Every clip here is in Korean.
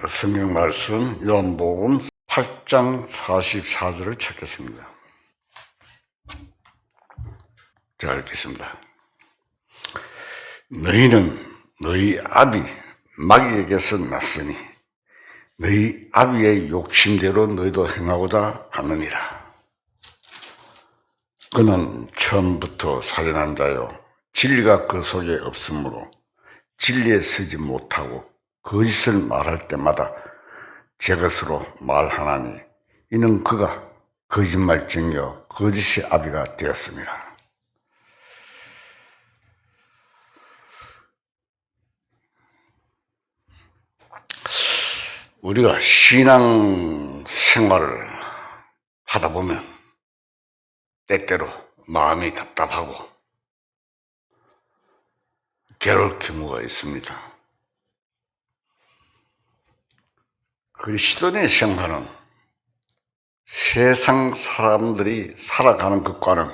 성경 말씀 요한복음 8장 44절을 찾겠습니다. 자, 읽겠습니다. 너희는 너희 아비 마귀에게서 났으니 너희 아비의 욕심대로 너희도 행하고자 하느니라. 그는 처음부터 살인한 자요 진리가 그 속에 없으므로 진리에 서지 못하고 거짓을 말할 때마다 제 것으로 말하나니 이는 그가 거짓말쟁이요 거짓의 아비가 되었습니다. 우리가 신앙 생활을 하다 보면 때때로 마음이 답답하고 괴로울 경우가 있습니다. 그리스도인의 생활은 세상 사람들이 살아가는 것과는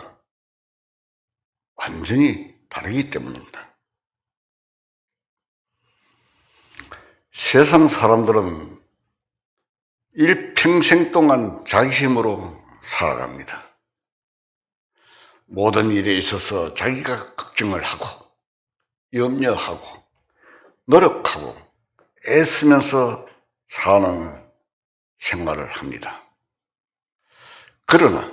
완전히 다르기 때문입니다. 세상 사람들은 일평생 동안 자기 힘으로 살아갑니다. 모든 일에 있어서 자기가 걱정을 하고 염려하고 노력하고 애쓰면서 사는 생활을 합니다. 그러나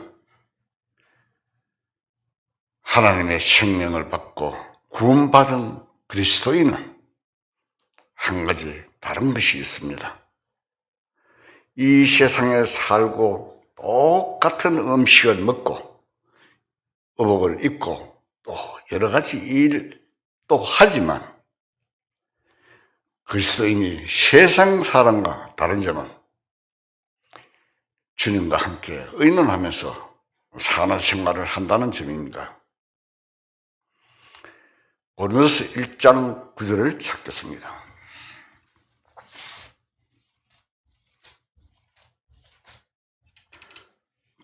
하나님의 생명을 받고 구원받은 그리스도인은 한 가지 다른 것이 있습니다. 이 세상에 살고 똑같은 음식을 먹고 의복을 입고 또 여러 가지 일을 또 하지만 그리스도인이 세상 사람과 다른 점은 주님과 함께 의논하면서 사는 생활을 한다는 점입니다. 고린도서 1장 9절을 찾겠습니다.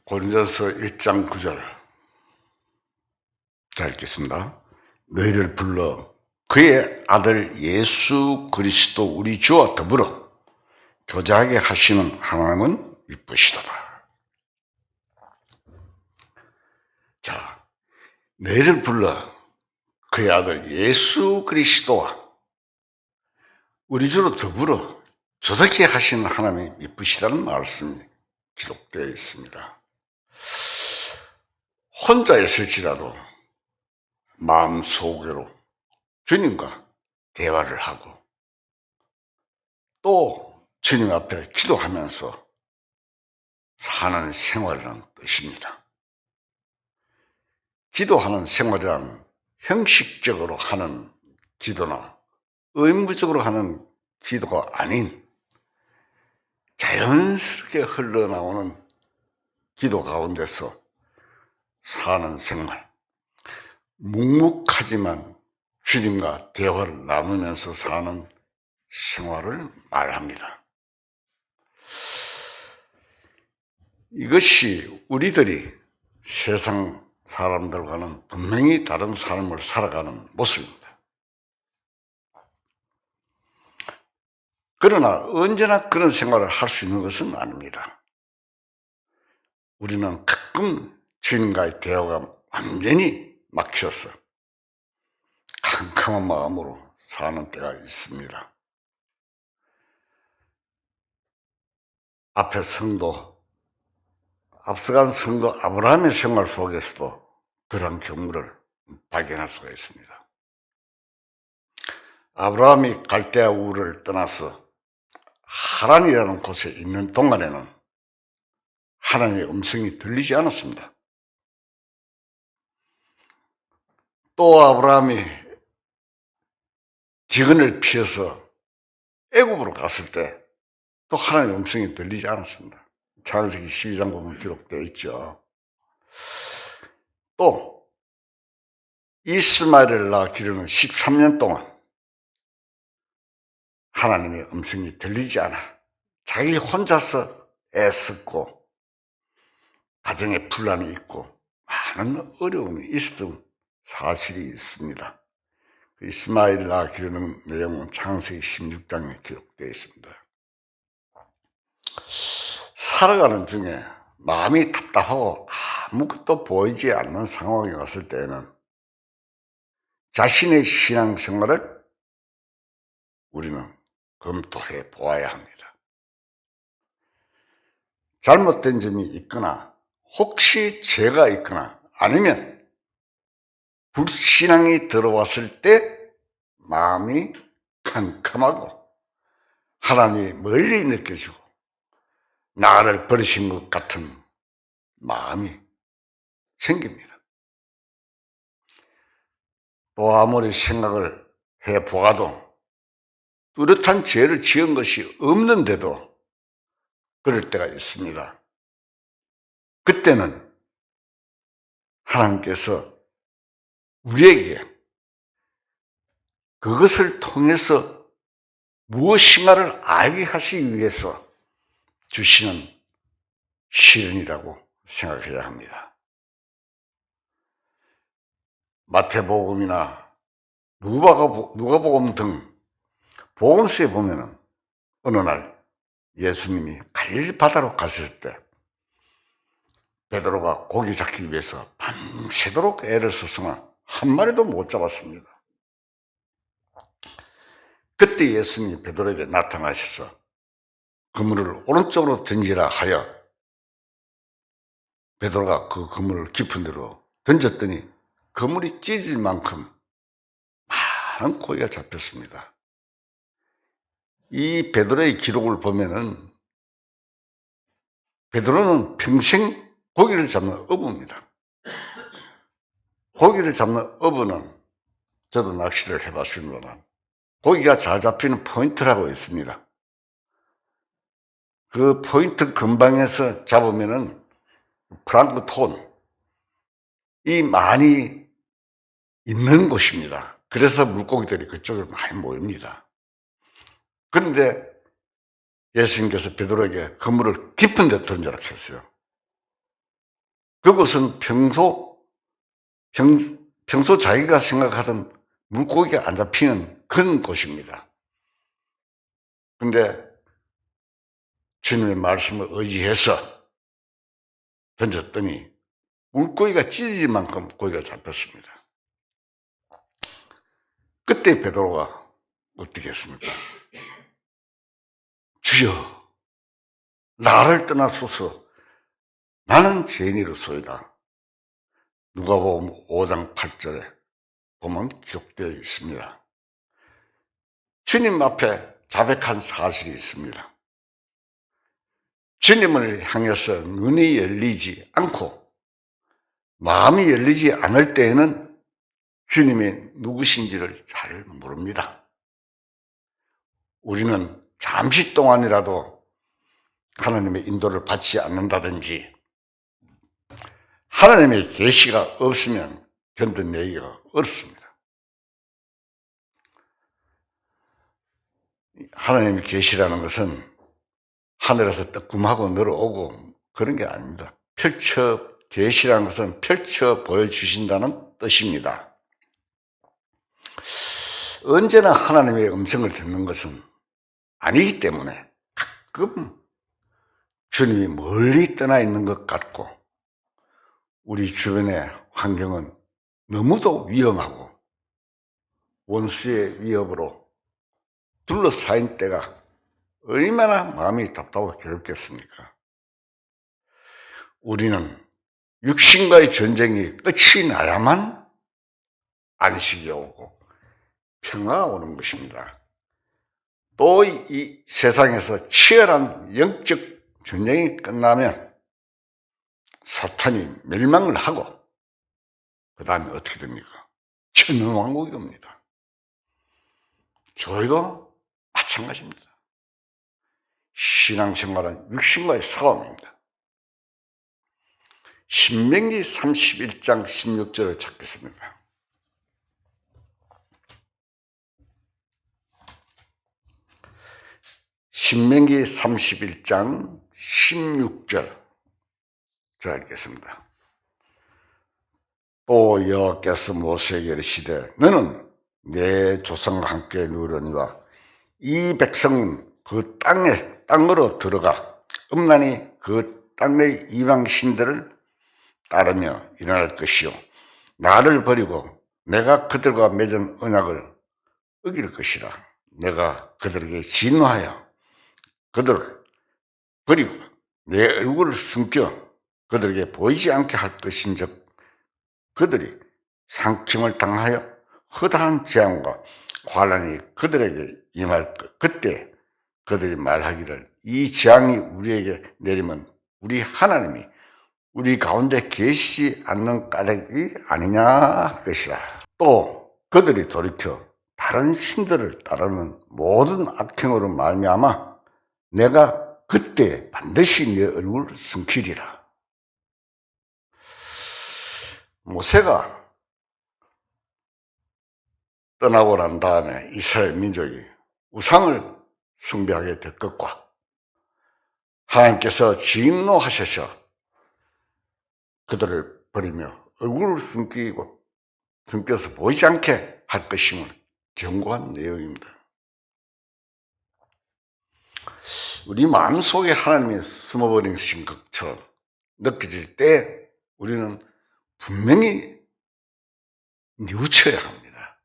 고린도서 1장 9절 자 읽겠습니다. 너희를 불러 그의 아들 예수 그리스도 우리 주와 더불어 교제하게 하시는 하나님은 이쁘시도다. 자, 너희를 불러 그의 아들 예수 그리스도와 우리 주로 더불어 교제하게 하시는 하나님이 이쁘시다는 말씀이 기록되어 있습니다. 혼자 있을지라도 마음속으로 주님과 대화를 하고 또 주님 앞에 기도하면서 사는 생활이라는 뜻입니다. 기도하는 생활이란 형식적으로 하는 기도나 의무적으로 하는 기도가 아닌 자연스럽게 흘러나오는 기도 가운데서 사는 생활, 묵묵하지만 주님과 대화를 나누면서 사는 생활을 말합니다. 이것이 우리들이 세상 사람들과는 분명히 다른 삶을 살아가는 모습입니다. 그러나 언제나 그런 생활을 할 수 있는 것은 아닙니다. 우리는 가끔 주님과의 대화가 완전히 막혀서 캄캄한 마음으로 사는 때가 있습니다. 앞서간 성도 아브라함의 생활 속에서도 그런 경우를 발견할 수가 있습니다. 아브라함이 갈대아 우르를 떠나서 하란이라는 곳에 있는 동안에는 하나님의 음성이 들리지 않았습니다. 또 아브라함이 기근을 피해서 애굽으로 갔을 때 또 하나님의 음성이 들리지 않았습니다. 창세기 12장 보면 기록되어 있죠. 또 이스마엘을 낳아 기르는 13년 동안 하나님의 음성이 들리지 않아 자기 혼자서 애썼고 가정에 분란이 있고 많은 어려움이 있었던 사실이 있습니다. 이스마엘을 낳아 기르는 내용은 창세기 16장에 기록되어 있습니다. 살아가는 중에 마음이 답답하고 아무것도 보이지 않는 상황에 왔을 때에는 자신의 신앙생활을 우리는 검토해 보아야 합니다. 잘못된 점이 있거나 혹시 죄가 있거나 아니면 불신앙이 들어왔을 때 마음이 캄캄하고 하나님이 멀리 느껴지고 나를 버리신 것 같은 마음이 생깁니다. 또 아무리 생각을 해보아도 뚜렷한 죄를 지은 것이 없는데도 그럴 때가 있습니다. 그때는 하나님께서 우리에게 그것을 통해서 무엇인가를 알게 하시기 위해서 주시는 시련이라고 생각해야 합니다. 마태복음이나 누가복음 등 복음서에 보면은 어느 날 예수님이 갈릴리 바다로 가셨을 때 베드로가 고기 잡기 위해서 밤새도록 애를 썼으나 한 마리도 못 잡았습니다. 그때 예수님이 베드로에게 나타나셔서 그물을 오른쪽으로 던지라 하여 베드로가 그 그물을 깊은 데로 던졌더니 그물이 찢어질 만큼 많은 고기가 잡혔습니다. 이 베드로의 기록을 보면은 베드로는 평생 고기를 잡는 어부입니다. 고기를 잡는 어부는 저도 낚시를 해봤습니다만 고기가 잘 잡히는 포인트라고 있습니다. 그 포인트 근방에서 잡으면은 플랑크톤이 많이 있는 곳입니다. 그래서 물고기들이 그쪽으로 많이 모입니다. 그런데 예수님께서 베드로에게 그물을 깊은 데 던져라 했어요. 그곳은 평소 자기가 생각하던 물고기가 안 잡히는 그런 곳입니다. 그런데 주님의 말씀을 의지해서 던졌더니 물고기가 찢어질 만큼 고기가 잡혔습니다. 그때 베드로가 어떻게 했습니까? 주여, 나를 떠나소서, 나는 죄인이로소이다. 누가복음 5장 8절에 보면 기록되어 있습니다. 주님 앞에 자백한 사실이 있습니다. 주님을 향해서 눈이 열리지 않고 마음이 열리지 않을 때에는 주님이 누구신지를 잘 모릅니다. 우리는 잠시 동안이라도 하나님의 인도를 받지 않는다든지 하나님의 계시가 없으면 견뎌내기가 어렵습니다. 하나님의 계시라는 것은 하늘에서 뜨끔하고 내려오고 그런 게 아닙니다. 계시라는 것은 펼쳐 보여주신다는 뜻입니다. 언제나 하나님의 음성을 듣는 것은 아니기 때문에 가끔 주님이 멀리 떠나 있는 것 같고 우리 주변의 환경은 너무도 위험하고 원수의 위협으로 둘러싸인 때가 얼마나 마음이 답답하고 괴롭겠습니까? 우리는 육신과의 전쟁이 끝이 나야만 안식이 오고 평화가 오는 것입니다. 또 이 세상에서 치열한 영적 전쟁이 끝나면 사탄이 멸망을 하고 그 다음에 어떻게 됩니까? 천왕국이 옵니다. 저희도 마찬가지입니다. 신앙생활은 육신과의 싸움입니다. 신명기 31장 16절을 찾겠습니다. 신명기 31장 16절 자 읽겠습니다. 또 여호와께서 모세에게 이르시되 너는 내 조상과 함께 누우려니와 이 백성은 그 땅으로 들어가 음란이 그 땅의 이방 신들을 따르며 일어날 것이요 나를 버리고 내가 그들과 맺은 언약을 어길 것이라. 내가 그들에게 진노하여 그들을 버리고 내 얼굴을 숨겨 그들에게 보이지 않게 할 것인즉 그들이 상kim을 당하여 허다한 재앙과 환난이 그들에게 임할 것. 그때 그들이 말하기를 이 재앙이 우리에게 내리면 우리 하나님이 우리 가운데 계시지 않는 까닭이 아니냐 할 것이라. 또 그들이 돌이켜 다른 신들을 따르는 모든 악행으로 말미암아 내가 그때 반드시 내 얼굴을 숨기리라. 모세가 떠나고 난 다음에 이스라엘 민족이 우상을 숭배하게 될 것과 하나님께서 진노하셔서 그들을 버리며 얼굴을 숨겨서 보이지 않게 할 것임을 경고한 내용입니다. 우리 마음속에 하나님이 숨어버린 것처럼 느껴질 때 우리는 분명히 뉘우쳐야 합니다.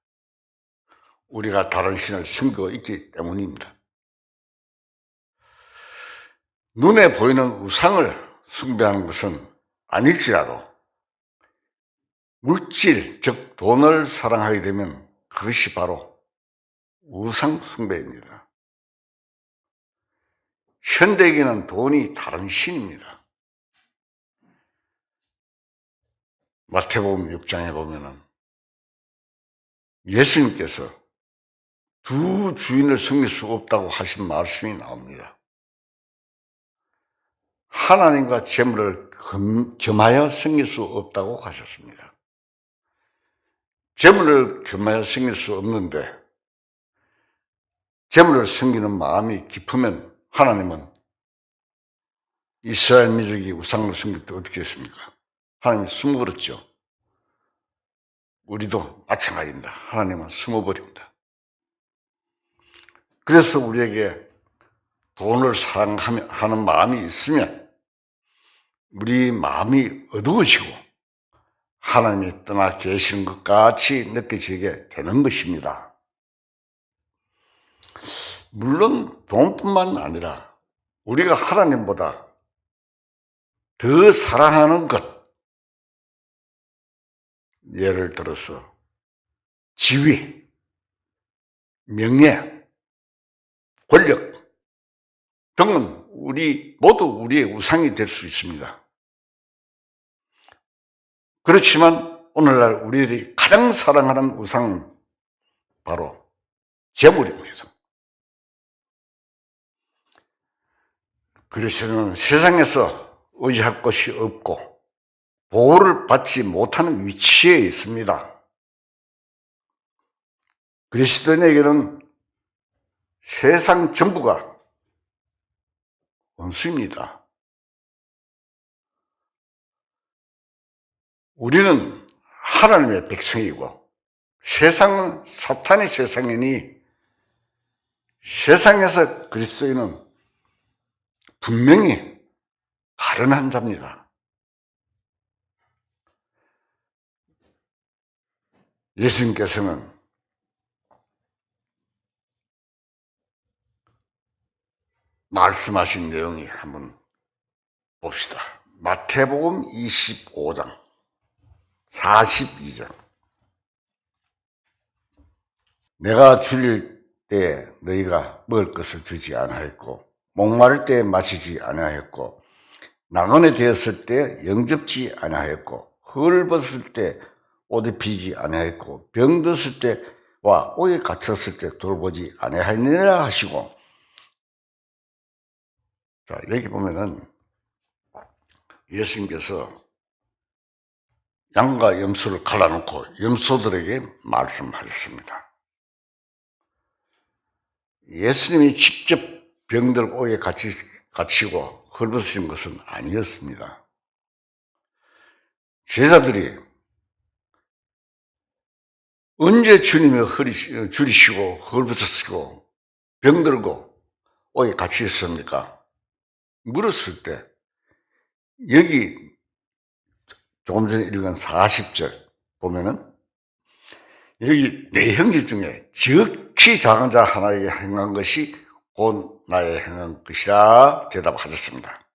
우리가 다른 신을 섬기고 있기 때문입니다. 눈에 보이는 우상을 숭배하는 것은 아닐지라도 물질, 즉 돈을 사랑하게 되면 그것이 바로 우상 숭배입니다. 현대에게는 돈이 다른 신입니다. 마태복음 6장에 보면은 예수님께서 두 주인을 섬길 수 없다고 하신 말씀이 나옵니다. 하나님과 재물을 겸하여 섬길 수 없다고 하셨습니다. 재물을 겸하여 섬길 수 없는데 재물을 섬기는 마음이 깊으면 하나님은 이스라엘 민족이 우상을 섬길 때 어떻게 했습니까? 하나님이 숨어버렸죠. 우리도 마찬가지입니다. 하나님은 숨어버립니다. 그래서 우리에게 돈을 사랑하는 마음이 있으면 우리 마음이 어두워지고 하나님이 떠나 계시는 것 같이 느껴지게 되는 것입니다. 물론 돈뿐만 아니라 우리가 하나님보다 더 사랑하는 것, 예를 들어서 지위, 명예, 권력 등은 모두 우리의 우상이 될 수 있습니다. 그렇지만 오늘날 우리들이 가장 사랑하는 우상은 바로 재물입니다. 그리스도는 세상에서 의지할 것이 없고 보호를 받지 못하는 위치에 있습니다. 그리스도인에게는 세상 전부가 원수입니다. 우리는 하나님의 백성이고 세상은 사탄의 세상이니 세상에서 그리스도인은 분명히 다른 자입니다. 예수님께서는 말씀하신 내용이 한번 봅시다. 마태복음 25장 42절. 내가 줄일 때 너희가 먹을 것을 주지 아니하였고 목마를 때 마시지 아니하였고 나그네 되었을 때 영접지 아니하였고 헐벗을 때 옷 입히지 아니하였고 병들었을 때와 옥에 갇혔을 때 돌보지 아니하였느니라 하시고. 자, 여기 보면은 예수님께서 양과 염소를 갈라놓고 염소들에게 말씀하셨습니다. 예수님이 직접 병들 옥에 갇히고 헐벗으신 것은 아니었습니다. 제자들이 언제 주님이 줄이시고 헐벗으시고 병들고 옥에 갇히셨습니까? 물었을 때 여기 조금 전에 읽은 40절 보면은 여기 내 형제 중에 지극히 작은 자 하나에게 행한 것이 곧 나의 행한 것이라 대답하셨습니다.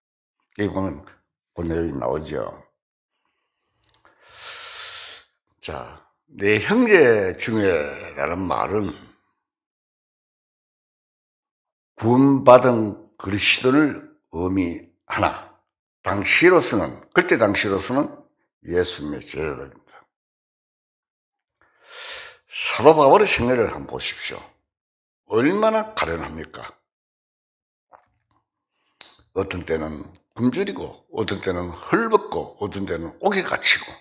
여기 보면 그 내용이 나오죠. 자, 내 형제 중에라는 말은 구원받은 그리스도를 의미하나 그때 당시로서는 예수님의 제자들입니다. 사도 바울의 생애를 한번 보십시오. 얼마나 가련합니까? 어떤 때는 굶주리고 어떤 때는 헐벗고 어떤 때는 옥에 갇히고,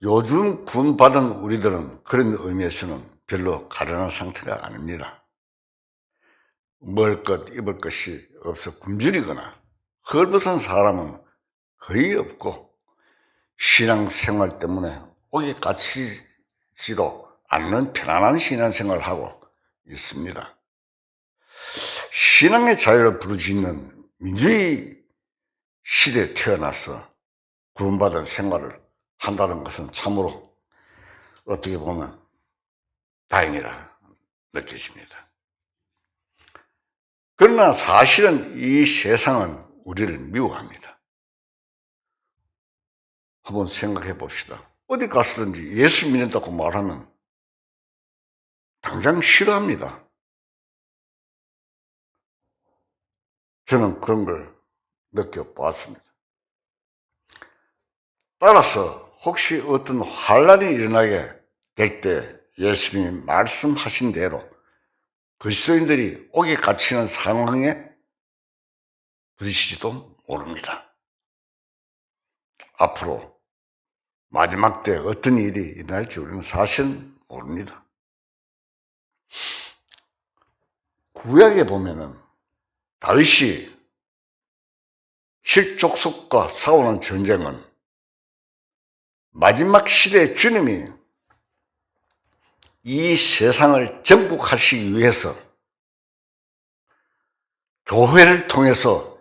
요즘 구원받은 우리들은 그런 의미에서는 별로 가련한 상태가 아닙니다. 먹을 것 입을 것이 없어 굶주리거나 헐벗은 사람은 거의 없고, 신앙생활 때문에 옥에 갇히지도 않는 편안한 신앙생활을 하고 있습니다. 신앙의 자유를 부르짖는 민주주의 시대에 태어나서 구원받은 생활을 한다는 것은 참으로 어떻게 보면 다행이라 느껴집니다. 그러나 사실은 이 세상은 우리를 미워합니다. 한번 생각해 봅시다. 어디 가서든지 예수 믿는다고 말하면 당장 싫어합니다. 저는 그런 걸 느껴보았습니다. 따라서 혹시 어떤 환란이 일어나게 될 때 예수님이 말씀하신 대로 그리스도인들이 옥에 갇히는 상황에 부딪힐지도 모릅니다. 앞으로 마지막 때 어떤 일이 일어날지 우리는 사실은 모릅니다. 구약에 보면은 다윗이 실족속과 싸우는 전쟁은 마지막 시대의 주님이 이 세상을 정복하시기 위해서 교회를 통해서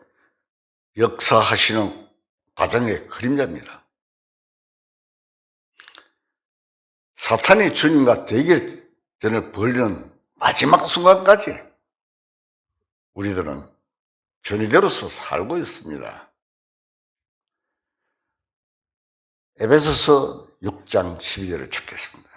역사하시는 과정의 그림자입니다. 사탄이 주님과 대결전을 벌이는 마지막 순간까지 우리들은 존재로서 살고 있습니다. 에베소서 6장 12절을 찾겠습니다.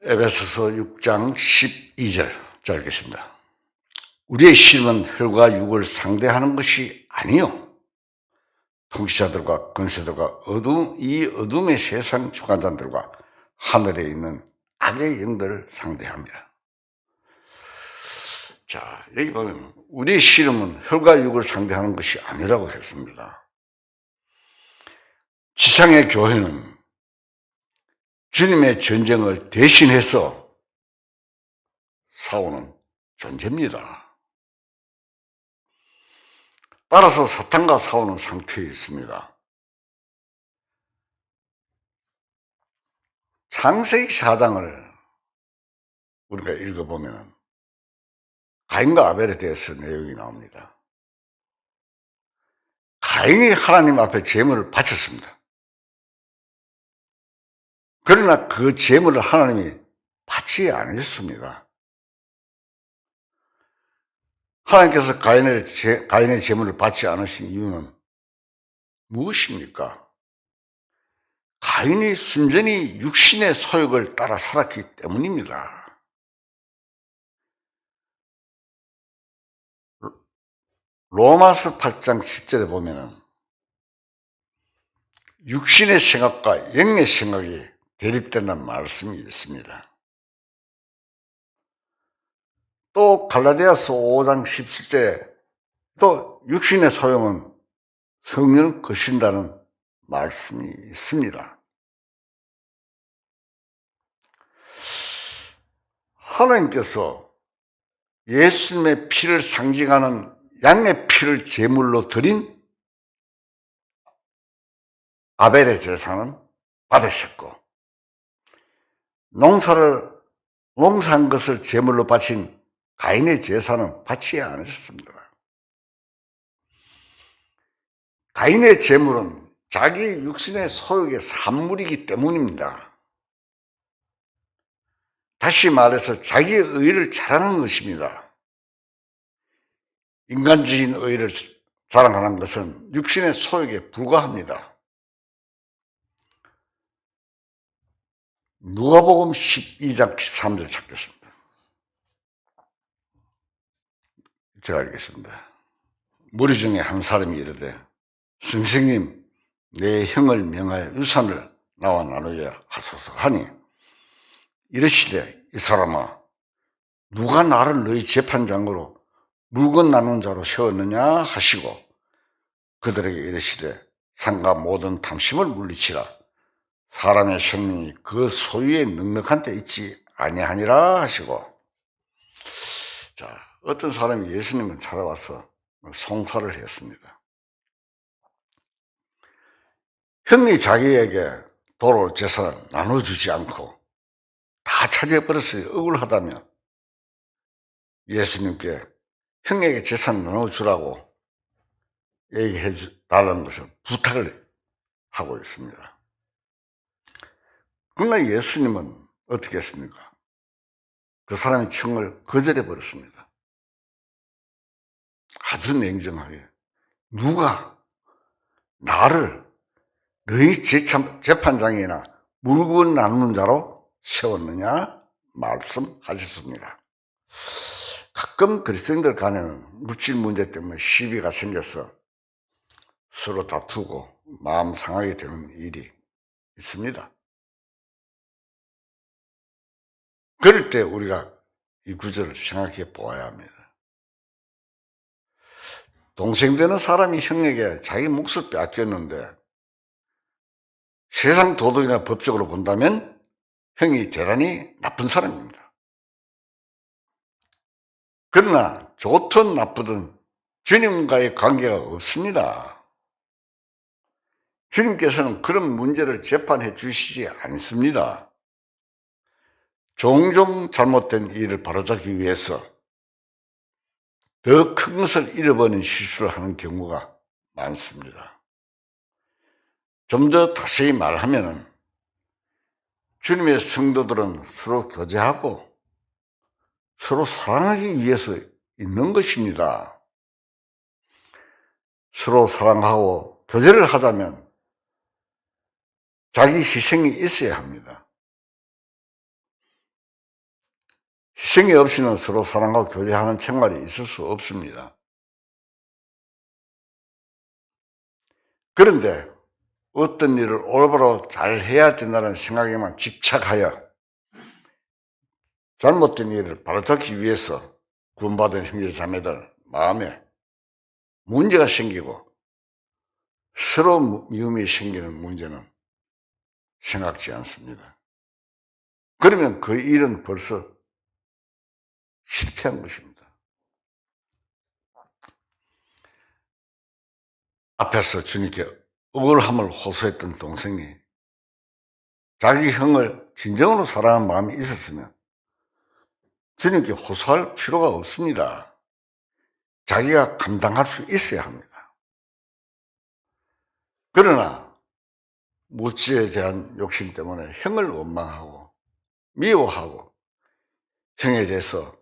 에베소서 6장 12절 읽겠습니다. 우리의 씨름은 혈과 육을 상대하는 것이 아니요 통치자들과 권세들과 이 어둠의 세상 주관자들과 하늘에 있는 악의 영들을 상대합니다. 자, 여기 보면 우리의 씨름은 혈과 육을 상대하는 것이 아니라고 했습니다. 지상의 교회는 주님의 전쟁을 대신해서 싸우는 존재입니다. 따라서 사탄과 싸우는 상태에 있습니다. 창세기 4장을 우리가 읽어보면 가인과 아벨에 대해서 내용이 나옵니다. 가인이 하나님 앞에 제물을 바쳤습니다. 그러나 그 제물을 하나님이 받지 않으셨습니다. 하나님께서 가인의 제물을 받지 않으신 이유는 무엇입니까? 가인이 순전히 육신의 소욕을 따라 살았기 때문입니다. 로마서 8장 10절에 보면은 육신의 생각과 영의 생각이 대립된다는 말씀이 있습니다. 또 갈라디아서 5장 17절에 또 육신의 소용은 성령을 거신다는 말씀이 있습니다. 하나님께서 예수님의 피를 상징하는 양의 피를 제물로 드린 아벨의 제사는 받으셨고, 농사한 것을 제물로 바친 가인의 제사는 받지 않으셨습니다. 가인의 제물은 자기 육신의 소욕의 산물이기 때문입니다. 다시 말해서 자기의 의를 자랑하는 것입니다. 인간적인 의를 자랑하는 것은 육신의 소욕에 불과합니다. 누가복음 12장 13절 찾겠습니다. 제가 읽겠습니다. 무리 중에 한 사람이 이르되 선생님, 내 형을 명하여 유산을 나와 나누어야 하소서 하니 이르시되 이 사람아, 누가 나를 너희 재판장으로 물건 나눈 자로 세웠느냐 하시고 그들에게 이르시되 상가 모든 탐심을 물리치라. 사람의 생명이 그 소유에 넉넉한 데 있지 아니하니라 하시고. 자, 어떤 사람이 예수님을 찾아와서 송사를 했습니다. 형이 자기에게 돌아올 재산을 나눠주지 않고 다 차지해버렸어요. 억울하다며 예수님께 형에게 재산 나눠주라고 얘기해 달라는 것을 부탁을 하고 있습니다. 그러나 예수님은 어떻게 했습니까? 그 사람의 청을 거절해 버렸습니다. 아주 냉정하게. 누가 나를 너희 재판장이나 물건 나누는 자로 세웠느냐 말씀하셨습니다. 가끔 그리스도인들 간에는 물질 문제 때문에 시비가 생겨서 서로 다투고 마음 상하게 되는 일이 있습니다. 그럴 때 우리가 이 구절을 생각해 보아야 합니다. 동생 되는 사람이 형에게 자기 몫을 빼앗겼는데 세상 도덕이나 법적으로 본다면 형이 대단히 나쁜 사람입니다. 그러나 좋든 나쁘든 주님과의 관계가 없습니다. 주님께서는 그런 문제를 재판해 주시지 않습니다. 종종 잘못된 일을 바로잡기 위해서 더 큰 것을 잃어버리는 실수를 하는 경우가 많습니다. 좀 더 자세히 말하면 주님의 성도들은 서로 교제하고 서로 사랑하기 위해서 있는 것입니다. 서로 사랑하고 교제를 하자면 자기 희생이 있어야 합니다. 희생이 없이는 서로 사랑하고 교제하는 생활이 있을 수 없습니다. 그런데 어떤 일을 올바로 잘 해야 된다는 생각에만 집착하여 잘못된 일을 바로잡기 위해서 구원받은 형제 자매들 마음에 문제가 생기고 서로 미움이 생기는 문제는 생각지 않습니다. 그러면 그 일은 벌써 실패한 것입니다. 앞에서 주님께 억울함을 호소했던 동생이 자기 형을 진정으로 사랑하는 마음이 있었으면 주님께 호소할 필요가 없습니다. 자기가 감당할 수 있어야 합니다. 그러나 물질에 대한 욕심 때문에 형을 원망하고 미워하고 형에 대해서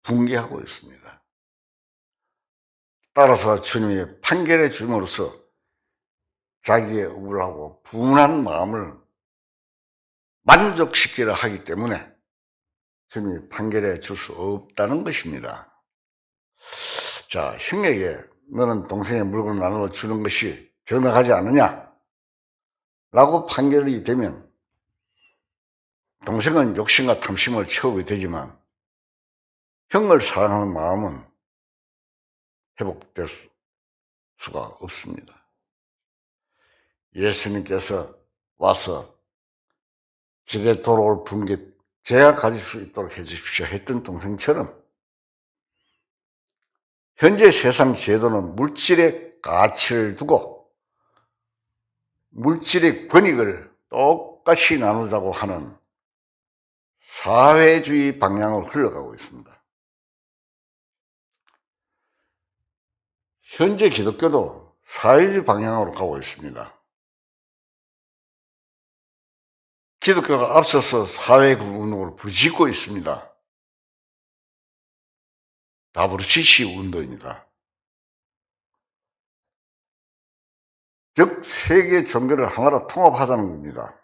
분개하고 있습니다. 따라서 주님이 판결해 줌으로써 자기의 억울하고 분한 마음을 만족시키려 하기 때문에 주님이 판결해 줄 수 없다는 것입니다. 자, 형에게 너는 동생의 물건을 나누어 주는 것이 정당하지 않느냐? 라고 판결이 되면 동생은 욕심과 탐심을 채우게 되지만 형을 사랑하는 마음은 회복될 수가 없습니다. 예수님께서 와서 제게 돌아올 분께 제가 가질 수 있도록 해 주십시오 했던 동생처럼 현재 세상 제도는 물질의 가치를 두고 물질의 권익을 똑같이 나누자고 하는 사회주의 방향으로 흘러가고 있습니다. 현재 기독교도 사회주의 방향으로 가고 있습니다. 기독교가 앞서서 사회운동을 부짓고 있습니다. 다브르치시 운동입니다. 즉 세계 종교를 하나로 통합하자는 겁니다.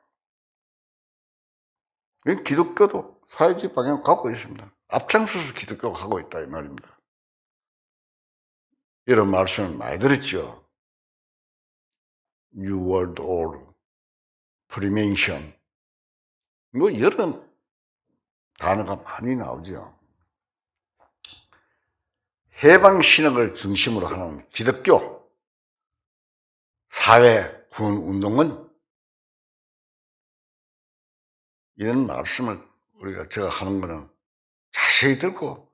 기독교도 사회주의 방향으로 가고 있습니다. 앞장서서 기독교가 하고 있다 이 말입니다. 이런 말씀을 많이 들었죠. New World Order, Freemason, 뭐 이런 단어가 많이 나오죠. 해방신학을 중심으로 하는 기독교 사회구원운동은 이런 말씀을 제가 하는 것은 자세히 듣고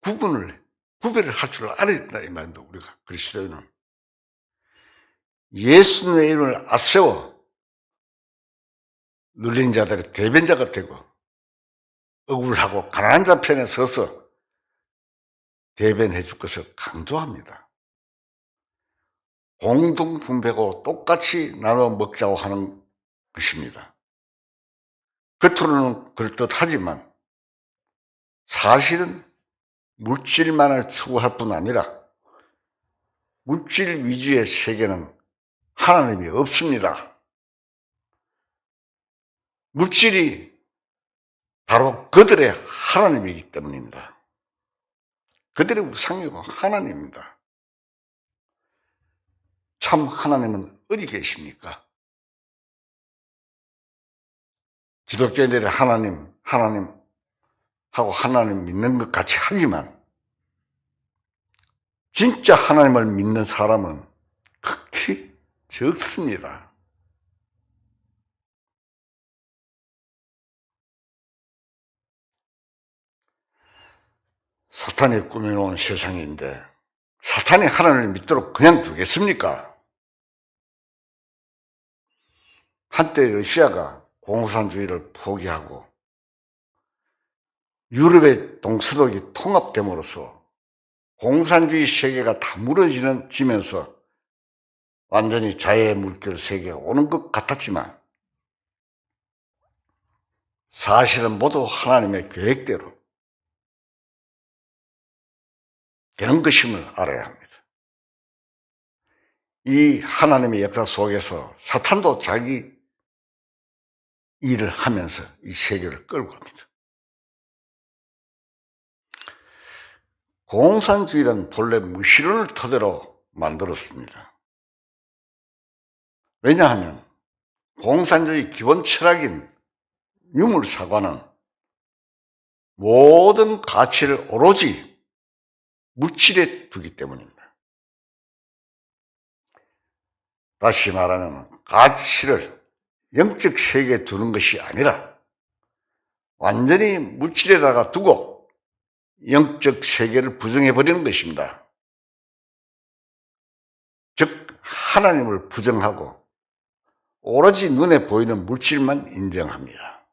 구별을 할 줄 알아야 된다 이 말입니다. 우리가 그리스도인은 예수님의 이름을 앞세워 눌린 자들의 대변자가 되고 억울하고 가난한 자 편에 서서 대변해 줄 것을 강조합니다. 공동분배고 똑같이 나눠 먹자고 하는 것입니다. 겉으로는 그럴듯하지만 사실은 물질만을 추구할 뿐 아니라 물질 위주의 세계는 하나님이 없습니다. 물질이 바로 그들의 하나님이기 때문입니다. 그들의 우상이고 하나님입니다. 참 하나님은 어디 계십니까? 기독교인들이 하나님 하고 하나님 믿는 것 같이 하지만 진짜 하나님을 믿는 사람은 극히 적습니다. 사탄이 꾸며놓은 세상인데 사탄이 하나님을 믿도록 그냥 두겠습니까? 한때 러시아가 공산주의를 포기하고 유럽의 동서독이 통합됨으로써 공산주의 세계가 다 무너지면서 완전히 자유의 물결 세계가 오는 것 같았지만 사실은 모두 하나님의 계획대로 되는 것임을 알아야 합니다. 이 하나님의 역사 속에서 사탄도 자기 일을 하면서 이 세계를 끌고 갑니다. 공산주의는 본래 무신론을 토대로 만들었습니다. 왜냐하면 공산주의 기본 철학인 유물사관은 모든 가치를 오로지 물질에 두기 때문입니다. 다시 말하면 가치를 영적 세계에 두는 것이 아니라 완전히 물질에다가 두고 영적 세계를 부정해버리는 것입니다. 즉 하나님을 부정하고 오로지 눈에 보이는 물질만 인정합니다.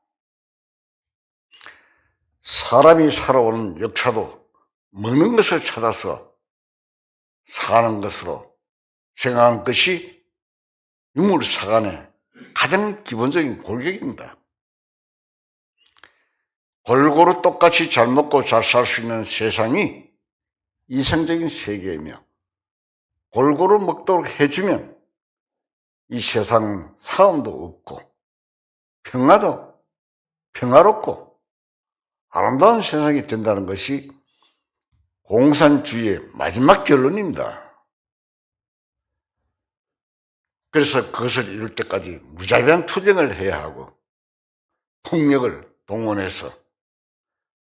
사람이 살아오는 역사도 먹는 것을 찾아서 사는 것으로 생각하는 것이 유물사관의 가장 기본적인 골격입니다. 골고루 똑같이 잘 먹고 잘 살 수 있는 세상이 이상적인 세계이며 골고루 먹도록 해주면 이 세상 싸움도 없고 평화롭고 아름다운 세상이 된다는 것이 공산주의의 마지막 결론입니다. 그래서 그것을 이룰 때까지 무자비한 투쟁을 해야 하고 폭력을 동원해서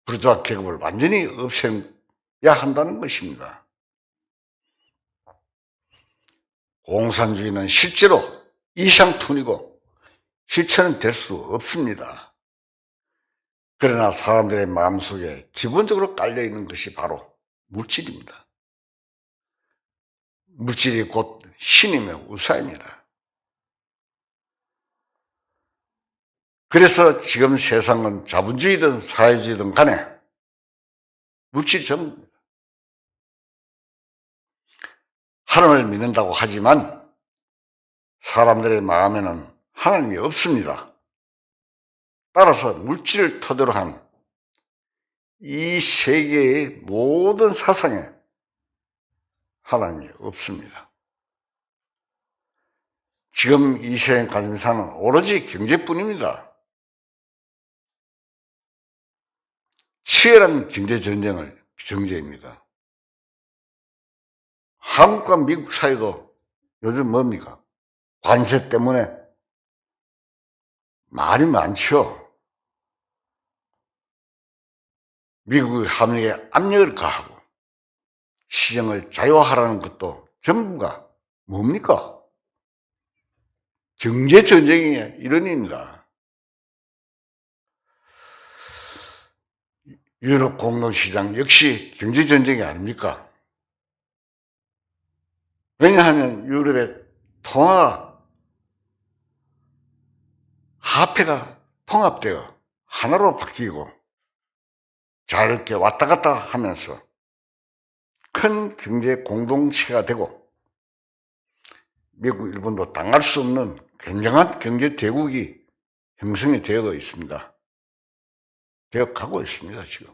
부르주아 계급을 완전히 없애야 한다는 것입니다. 공산주의는 실제로 이상툰이고 실체는 될 수 없습니다. 그러나 사람들의 마음속에 기본적으로 깔려있는 것이 바로 물질입니다. 물질이 곧 신임의 우사입니다. 그래서 지금 세상은 자본주의든 사회주의든 간에 물질 전부입니다. 하나님을 믿는다고 하지만 사람들의 마음에는 하나님이 없습니다. 따라서 물질을 토대로 한 이 세계의 모든 사상에 하나님이 없습니다. 지금 이 세상의 관심사는 오로지 경제뿐입니다. 치열한 경제입니다. 한국과 미국 사이도 요즘 뭡니까? 관세 때문에 말이 많죠. 미국의 한국에 압력을 가하고 시장을 자유화하라는 것도 전부가 뭡니까? 경제전쟁의 일원입니다. 유럽 공동시장 역시 경제전쟁이 아닙니까? 왜냐하면 유럽의 화폐가 통합되어 하나로 바뀌고 자유롭게 왔다 갔다 하면서 큰 경제 공동체가 되고 미국, 일본도 당할 수 없는 굉장한 경제 대국이 형성이 되어 있습니다. 되어 가고 있습니다, 지금.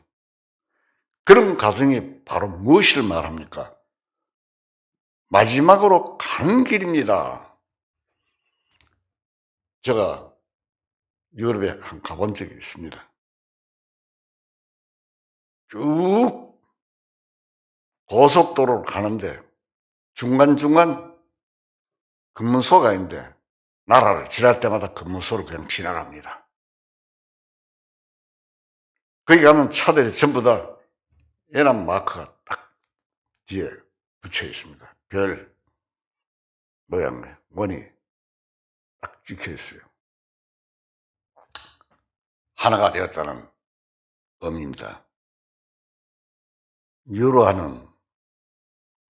그런 과정이 바로 무엇을 말합니까? 마지막으로 가는 길입니다. 제가 유럽에 한 가본 적이 있습니다. 쭉 고속도로를 가는데 중간중간 검문소가 있는데 나라를 지날 때마다 검문소를 그냥 지나갑니다. 거기 가면 차들이 전부 다 연한 마크가 딱 뒤에 붙여 있습니다. 별 모양의 원이 딱 찍혀 있어요. 하나가 되었다는 의미입니다. 유로화는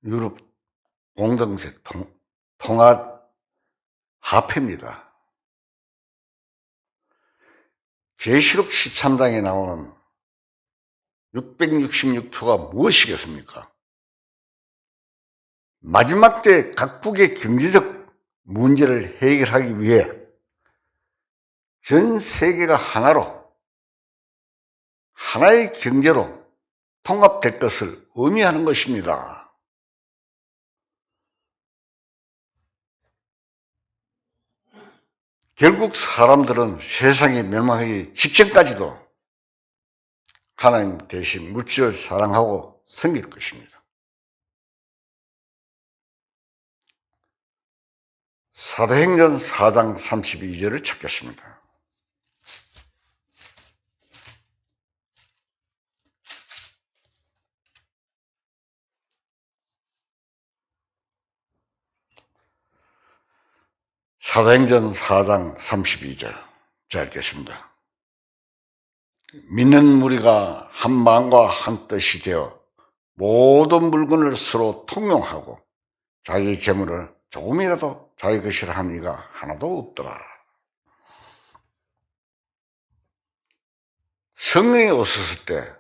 유럽 공동체 통합 화폐입니다. 계시록 13장에 나오는 666표가 무엇이겠습니까? 마지막 때 각국의 경제적 문제를 해결하기 위해 전 세계가 하나의 경제로 통합될 것을 의미하는 것입니다. 결국 사람들은 세상이 멸망하기 직전까지도 하나님 대신 물질을 사랑하고 섬길 것입니다. 사도행전 4장 32절을 찾겠습니다. 사도행전 4장 32절 자 읽겠습니다. 믿는 무리가 한 마음과 한 뜻이 되어 모든 물건을 서로 통용하고 자기 재물을 조금이라도 자기 것이라 하는 이가 하나도 없더라. 성령이 오셨을 때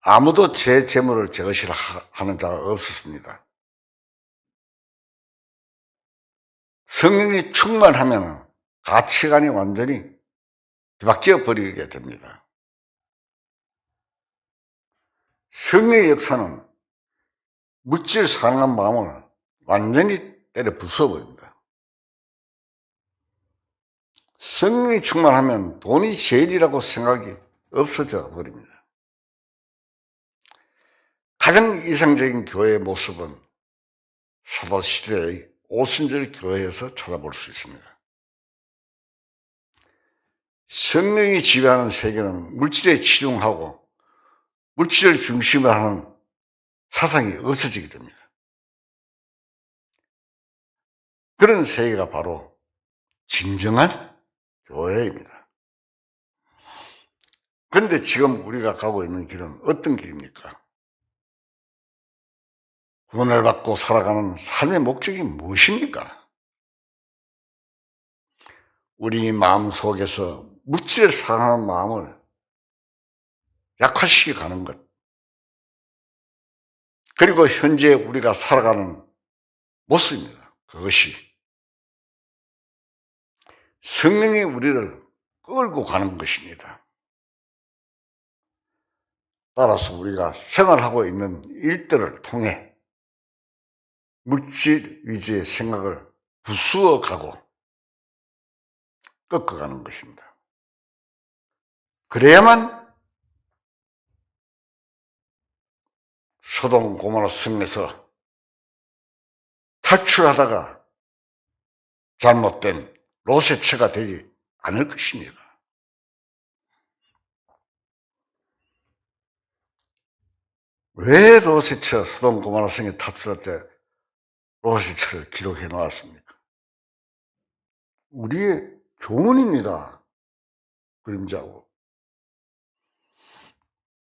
아무도 제 재물을 제 것이라 하는 자가 없었습니다. 성령이 충만하면 가치관이 완전히 뒤바뀌어 버리게 됩니다. 성령의 역사는 물질 사랑한 마음을 완전히 때려 부숴버립니다. 성령이 충만하면 돈이 제일이라고 생각이 없어져 버립니다. 가장 이상적인 교회의 모습은 사도시대의 오순절 교회에서 찾아볼 수 있습니다. 성령이 지배하는 세계는 물질에 치중하고 물질을 중심으로 하는 사상이 없어지게 됩니다. 그런 세계가 바로 진정한 교회입니다. 그런데 지금 우리가 가고 있는 길은 어떤 길입니까? 구원을 받고 살아가는 삶의 목적이 무엇입니까? 우리 마음속에서 물질을 사랑하는 마음을 약화시켜 가는 것, 그리고 현재 우리가 살아가는 모습입니다. 그것이 성령이 우리를 끌고 가는 것입니다. 따라서 우리가 생활하고 있는 일들을 통해 물질 위주의 생각을 부수어 가고 꺾어가는 것입니다. 그래야만 소돔 고모라 성에서 탈출하다가 잘못된 롯의 처가 되지 않을 것입니다. 왜 롯의 처, 소돔 고모라 성에 탈출할 때 롯의 처를 기록해 놓았습니까? 우리의 교훈입니다. 그림자고.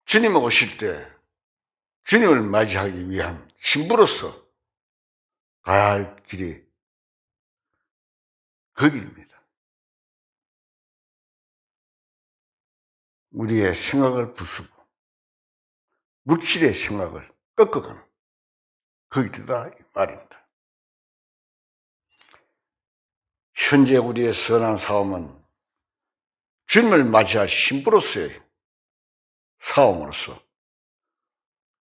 주님 오실 때 주님을 맞이하기 위한 신부로서 가야 할 길이 그 길입니다. 우리의 생각을 부수고 물질의 생각을 꺾어가는 그 길이다 이 말입니다. 현재 우리의 선한 싸움은 주님을 맞이할 신부로서의 싸움으로서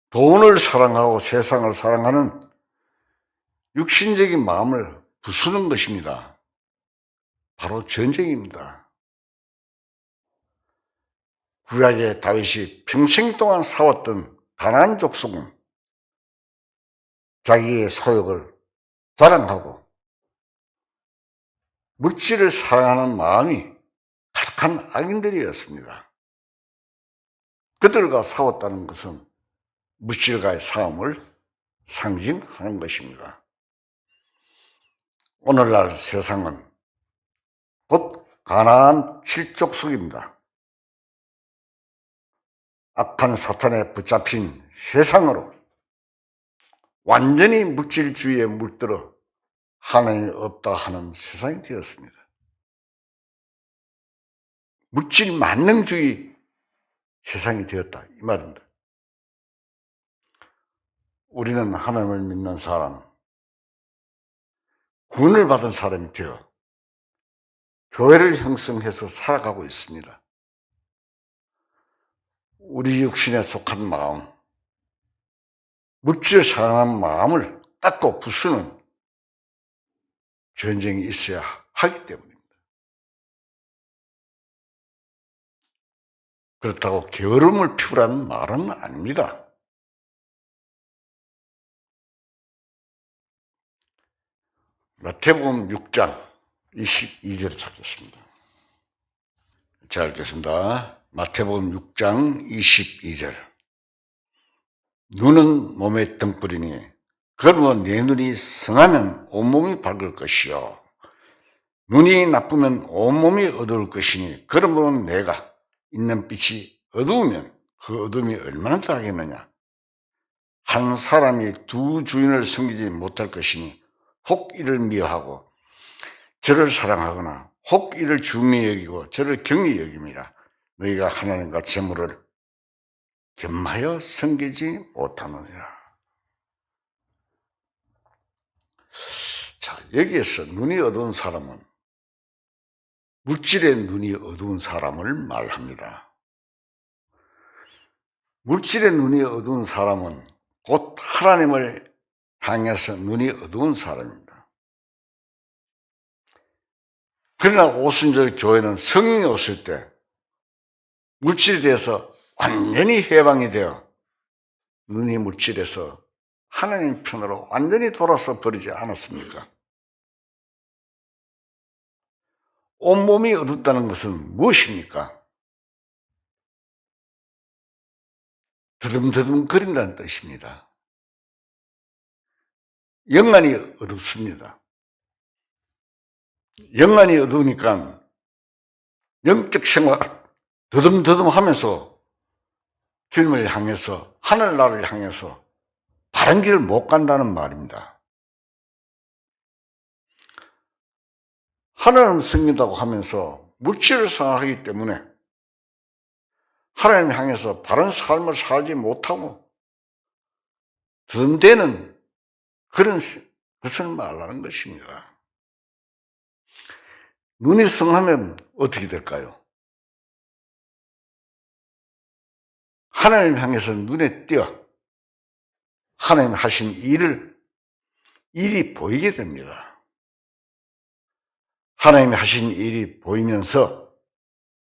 돈을 사랑하고 세상을 사랑하는 육신적인 마음을 부수는 것입니다. 바로 전쟁입니다. 구약의 다윗이 평생 동안 싸웠던 가나안 족속은 자기의 소욕을 자랑하고 물질을 사랑하는 마음이 가득한 악인들이었습니다. 그들과 싸웠다는 것은 물질과의 싸움을 상징하는 것입니다. 오늘날 세상은 곧 가나안 7족속입니다. 악한 사탄에 붙잡힌 세상으로 완전히 물질주의에 물들어 하나님이 없다 하는 세상이 되었습니다. 물질 만능주의 세상이 되었다 이 말입니다. 우리는 하나님을 믿는 사람, 구원을 받은 사람이 되어 교회를 형성해서 살아가고 있습니다. 우리 육신에 속한 마음, 물질을 사랑하는 마음을 닦고 부수는 전쟁이 있어야 하기 때문입니다. 그렇다고 게으름을 피우라는 말은 아닙니다. 마태복음 6장 22절을 찾겠습니다. 자, 읽겠습니다. 마태복음 6장 22절. 눈은 몸의 등불이니 그러면 내 눈이 성하면 온몸이 밝을 것이요 눈이 나쁘면 온몸이 어두울 것이니 그러면 내가 있는 빛이 어두우면 그 어둠이 얼마나 더하겠느냐. 한 사람이 두 주인을 섬기지 못할 것이니 혹 이를 미워하고 저를 사랑하거나 혹 이를 중히 여기고 저를 경히 여김이라. 너희가 하나님과 재물을 겸하여 섬기지 못하느니라. 자, 여기에서 눈이 어두운 사람은 물질의 눈이 어두운 사람을 말합니다. 물질의 눈이 어두운 사람은 곧 하나님을 향해서 눈이 어두운 사람입니다. 그러나 오순절 교회는 성령이 오실 때 물질에 대해서 완전히 해방이 되어 눈이 물질에서 하나님 편으로 완전히 돌아서 버리지 않았습니까? 온몸이 어둡다는 것은 무엇입니까? 드듬드듬 거린다는 뜻입니다. 영안이 어둡습니다. 영안이 어두우니까 영적 생활 더듬더듬 하면서 주님을 향해서 하늘나라를 향해서 바른 길을 못 간다는 말입니다. 하나님을 섬긴다고 하면서 물질을 사랑하기 때문에 하나님을 향해서 바른 삶을 살지 못하고 덤대는 그런 것을 말하는 것입니다. 눈이 성하면 어떻게 될까요? 하나님을 향해서 눈에 띄어 하나님 하신 일이 보이게 됩니다. 하나님이 하신 일이 보이면서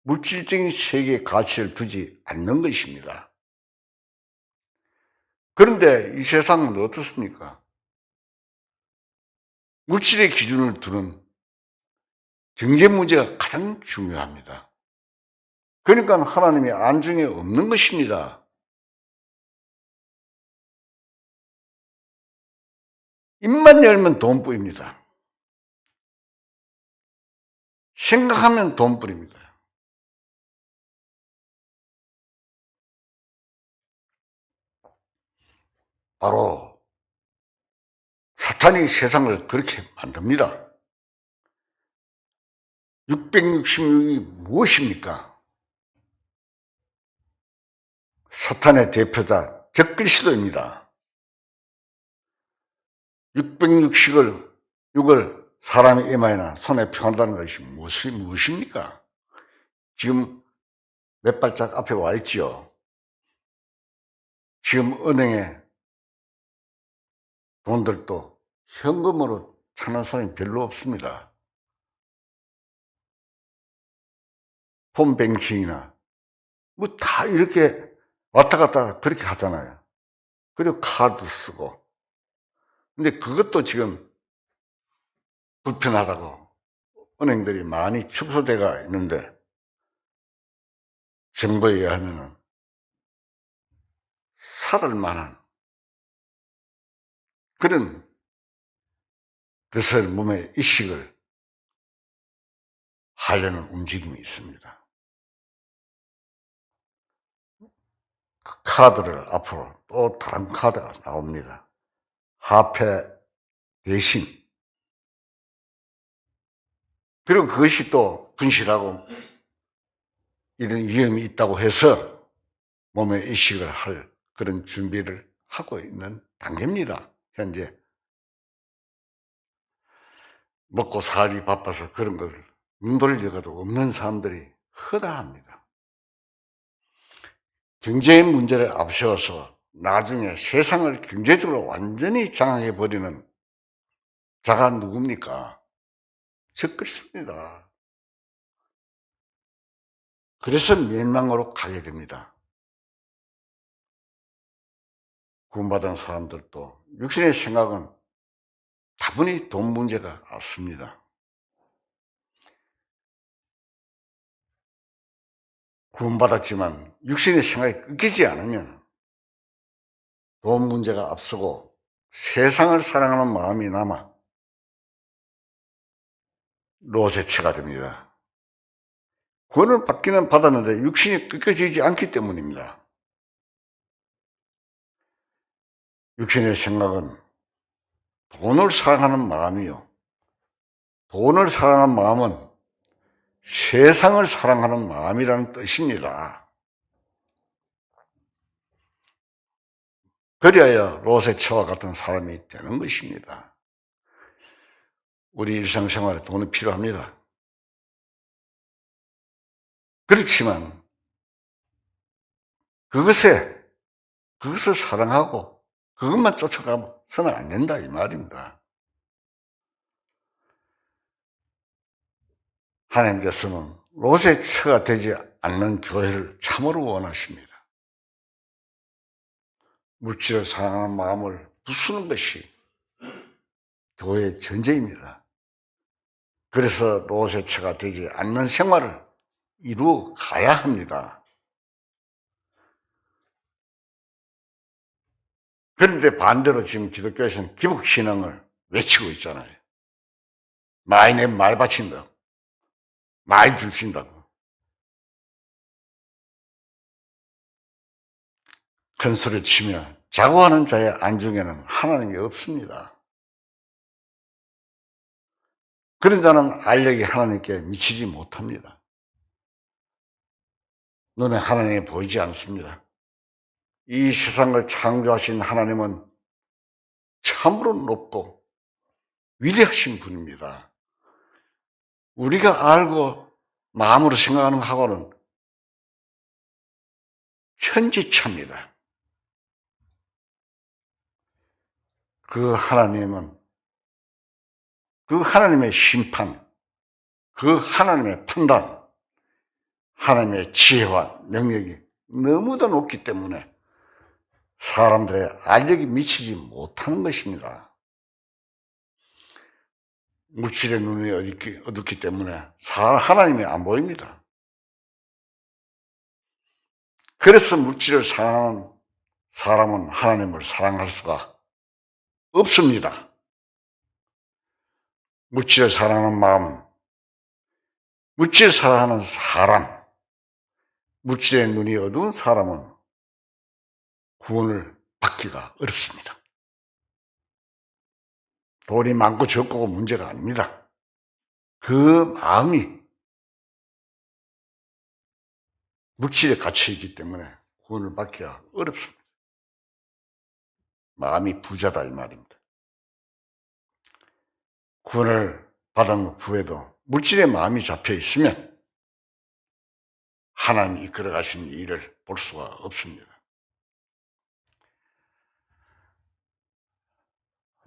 물질적인 세계에 가치를 두지 않는 것입니다. 그런데 이 세상은 어떻습니까? 물질의 기준을 두는 경제 문제가 가장 중요합니다. 그러니까 하나님의 안중에 없는 것입니다. 입만 열면 돈뿐입니다. 생각하면 돈뿐입니다. 바로 사탄이 세상을 그렇게 만듭니다. 666이 무엇입니까? 사탄의 대표자 적그리스도입니다. 666을 사람의 이마에나 손에 펴한다는 것이 무엇입니까? 지금 몇 발짝 앞에 와 있지요. 지금 은행에 돈들도 현금으로 찾는 사람이 별로 없습니다. 홈뱅킹이나 뭐 다 이렇게 왔다 갔다 그렇게 하잖아요. 그리고 카드 쓰고. 근데 그것도 지금 불편하다고 은행들이 많이 축소돼가 있는데 정부에 의하면 살을 만한 그런 것을 몸에 이식을 하려는 움직임이 있습니다. 그 카드를 앞으로 또 다른 카드가 나옵니다. 화폐 대신. 그리고 그것이 또 분실하고 이런 위험이 있다고 해서 몸에 이식을 할 그런 준비를 하고 있는 단계입니다. 현재. 먹고 살기 바빠서 그런 걸 눈 돌려가도 없는 사람들이 허다합니다. 경제의 문제를 앞세워서 나중에 세상을 경제적으로 완전히 장악해버리는 자가 누굽니까? 적그리스도입니다. 그래서 멸망으로 가게 됩니다. 구원받은 사람들도 육신의 생각은 다분히 돈 문제가 없습니다. 구원받았지만 육신의 생각이 끊기지 않으면 돈 문제가 앞서고 세상을 사랑하는 마음이 남아 롯의 됩니다. 구원을 받기는 받았는데 육신이 끊겨지지 않기 때문입니다. 육신의 생각은 돈을 사랑하는 마음이요. 돈을 사랑하는 마음은 세상을 사랑하는 마음이라는 뜻입니다. 그리하여 롯의 처와 같은 사람이 되는 것입니다. 우리 일상생활에 돈이 필요합니다. 그렇지만 그것을 사랑하고 그것만 쫓아가서는 안 된다 이 말입니다. 하나님께서는 롯의 처가 되지 않는 교회를 참으로 원하십니다. 물질을 사랑하는 마음을 부수는 것이 교회의 전제입니다. 그래서 롯의 처가 되지 않는 생활을 이루어 가야 합니다. 그런데 반대로 지금 기독교에서는 기복신앙을 외치고 있잖아요. 많이 내면 많이 바친다고. 많이 주신다고. 큰 소리 치며 자고 하는 자의 안중에는 하나님이 없습니다. 그런 자는 알력이 하나님께 미치지 못합니다. 눈에 하나님이 보이지 않습니다. 이 세상을 창조하신 하나님은 참으로 높고 위대하신 분입니다. 우리가 알고 마음으로 생각하는 것하고는 천지차입니다. 그 하나님은 그 하나님의 심판, 그 하나님의 판단, 하나님의 지혜와 능력이 너무도 높기 때문에 사람들의 알력이 미치지 못하는 것입니다. 물질의 눈이 어둡기 때문에 하나님이 안 보입니다. 그래서 물질을 사랑하는 사람은 하나님을 사랑할 수가 없습니다. 물질을 사랑하는 마음, 물질을 사랑하는 사람, 물질의 눈이 어두운 사람은 구원을 받기가 어렵습니다. 돈이 많고 적고가 문제가 아닙니다. 그 마음이 물질에 갇혀있기 때문에 구원을 받기가 어렵습니다. 마음이 부자다 이 말입니다. 구원을 받은 후에도 물질에 마음이 잡혀 있으면 하나님이 이끌어 가신 일을 볼 수가 없습니다.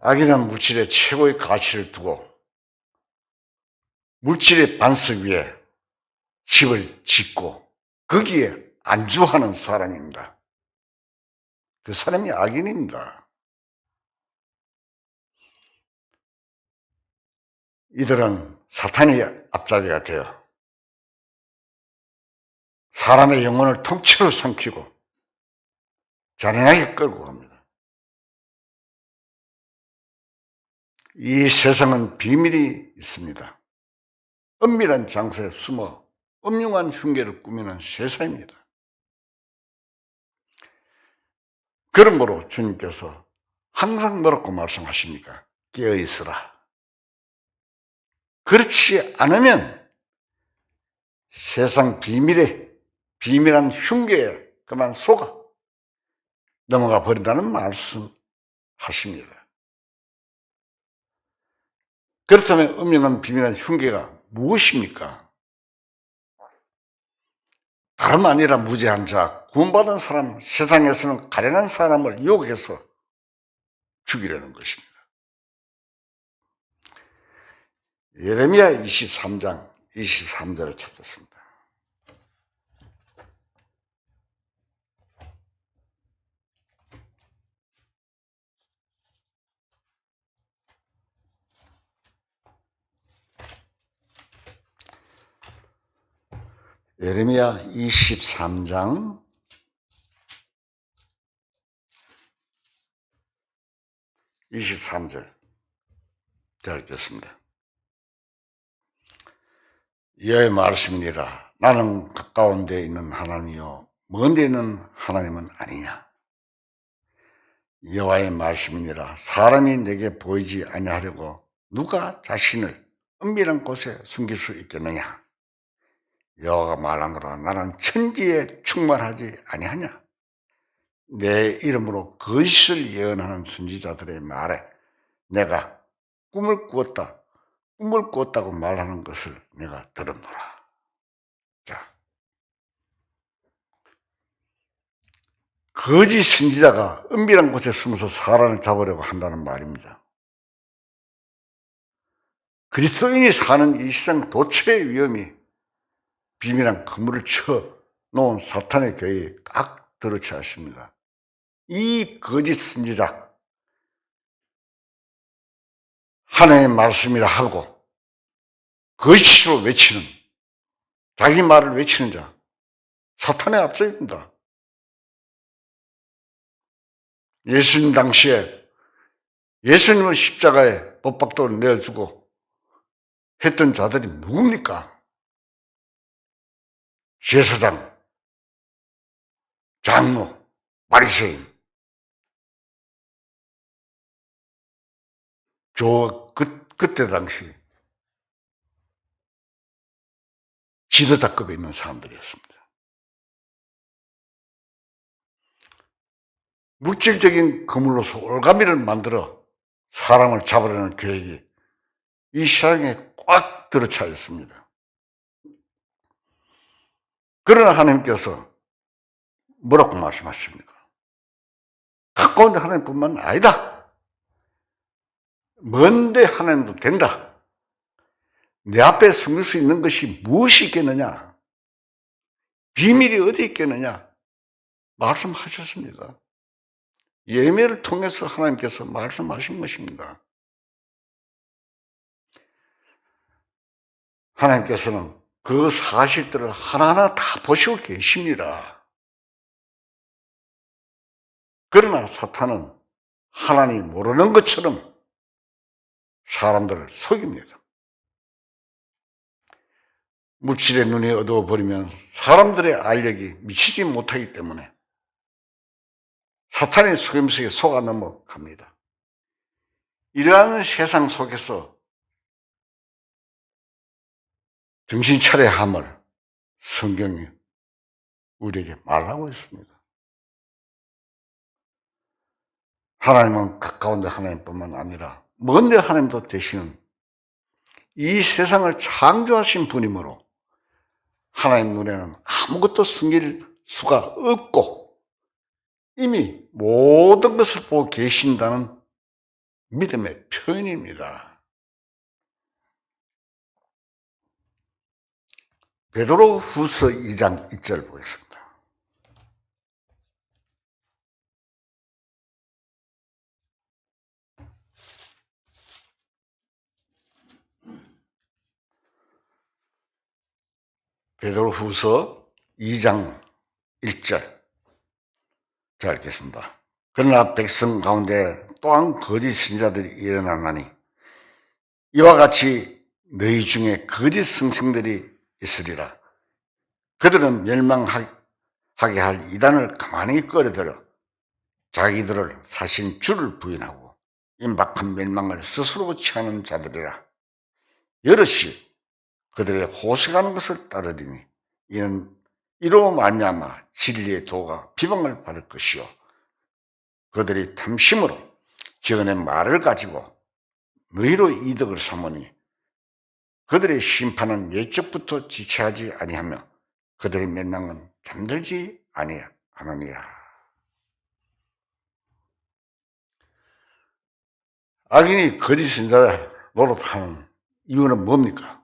악인은 물질에 최고의 가치를 두고 물질의 반석 위에 집을 짓고 거기에 안주하는 사람입니다. 그 사람이 악인입니다. 이들은 사탄의 앞잡이가 되어 사람의 영혼을 통째로 삼키고 잔인하게 끌고 갑니다. 이 세상은 비밀이 있습니다. 은밀한 장소에 숨어 음흉한 흉계를 꾸미는 세상입니다. 그러므로 주님께서 항상 뭐라고 말씀하십니까? 깨어있으라. 그렇지 않으면 세상 비밀한 흉계에 그만 속아 넘어가 버린다는 말씀하십니다. 그렇다면 음흉한 비밀한 흉계가 무엇입니까? 다름 아니라 무죄한 자, 구원받은 사람, 세상에서는 가련한 사람을 유혹해서 죽이려는 것입니다. 예레미야 23장 23절을 찾겠습니다. 예레미야 23장 23절 읽겠습니다. 여호와의 말씀이니라. 나는 가까운 데 있는 하나님이요 먼 데 있는 하나님은 아니냐. 여호와의 말씀이니라. 사람이 내게 보이지 아니하려고 누가 자신을 은밀한 곳에 숨길 수 있겠느냐. 여호와가 말하노라. 나는 천지에 충만하지 아니하냐. 내 이름으로 거짓을 예언하는 선지자들의 말에 내가 꿈을 꾸었다고 말하는 것을 내가 들었노라. 자, 거짓 선지자가 은밀한 곳에 숨어서 사람을 잡으려고 한다는 말입니다. 그리스도인이 사는 이 세상 도처의 위험이 비밀한 그물을 쳐 놓은 사탄의 교회에 꽉 들어차 있습니다. 이 거짓 선지자, 하나님의 말씀이라 하고 거짓으로 외치는, 자기 말을 외치는 자, 사탄의 앞서입니다. 예수님 당시에 예수님을 십자가에 못 박도록 내어주고 했던 자들이 누굽니까? 제사장, 장로, 바리새인, 그때 당시 지도자급에 있는 사람들이었습니다. 물질적인 그물로서 올가미를 만들어 사람을 잡으려는 계획이 이 시장에 꽉 들어차 있습니다. 그러나 하나님께서 뭐라고 말씀하십니까? 가까운 데 하나님뿐만 아니다. 먼데 하나님도 된다. 내 앞에 숨길 수 있는 것이 무엇이 있겠느냐? 비밀이 어디 있겠느냐? 말씀하셨습니다. 예매를 통해서 하나님께서 말씀하신 것입니다. 하나님께서는 그 사실들을 하나하나 다 보시고 계십니다. 그러나 사탄은 하나님이 모르는 것처럼 사람들을 속입니다. 물질의 눈이 어두워버리면 사람들의 알력이 미치지 못하기 때문에 사탄의 속임수에 속아 넘어갑니다. 이러한 세상 속에서 정신 차려야 함을 성경이 우리에게 말하고 있습니다. 하나님은 가까운데 하나님뿐만 아니라 먼데 하나님도 되시는 이 세상을 창조하신 분이므로 하나님 눈에는 아무것도 숨길 수가 없고 이미 모든 것을 보고 계신다는 믿음의 표현입니다. 베드로 후서 2장 1절 보겠습니다. 베드로 후서 2장 1절. 자, 읽겠습니다. 그러나 백성 가운데 또한 거짓 신자들이 일어나나니 이와 같이 너희 중에 거짓 성령들이 있으리라. 그들은 멸망하게 할 이단을 가만히 꺼려들어 자기들을 사신 주를 부인하고 임박한 멸망을 스스로 취하는 자들이라. 여럿이 그들의 호색하는 것을 따르리니 이로 말미암아 진리의 도가 비방을 받을 것이요 그들이 탐심으로 지어낸 말을 가지고 너희로 이득을 삼으니 그들의 심판은 예적부터 지체하지 아니하며 그들의 멸망은 잠들지 아니하느니라. 악인이 거짓 신자 노릇하는 이유는 뭡니까?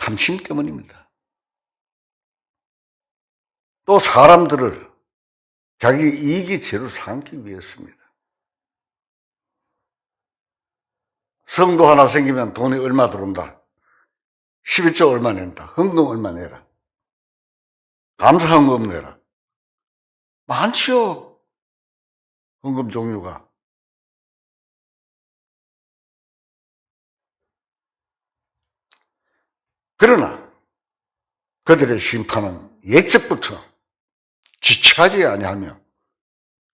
탐심 때문입니다. 또 사람들을 자기 이익이 제로 삼기 위해서입니다. 성도 하나 생기면 돈이 얼마 들어온다. 11조 얼마 낸다. 헌금 얼마 내라. 감사헌금 내라. 많지요. 헌금 종류가. 그러나 그들의 심판은 예적부터 지체하지 아니하며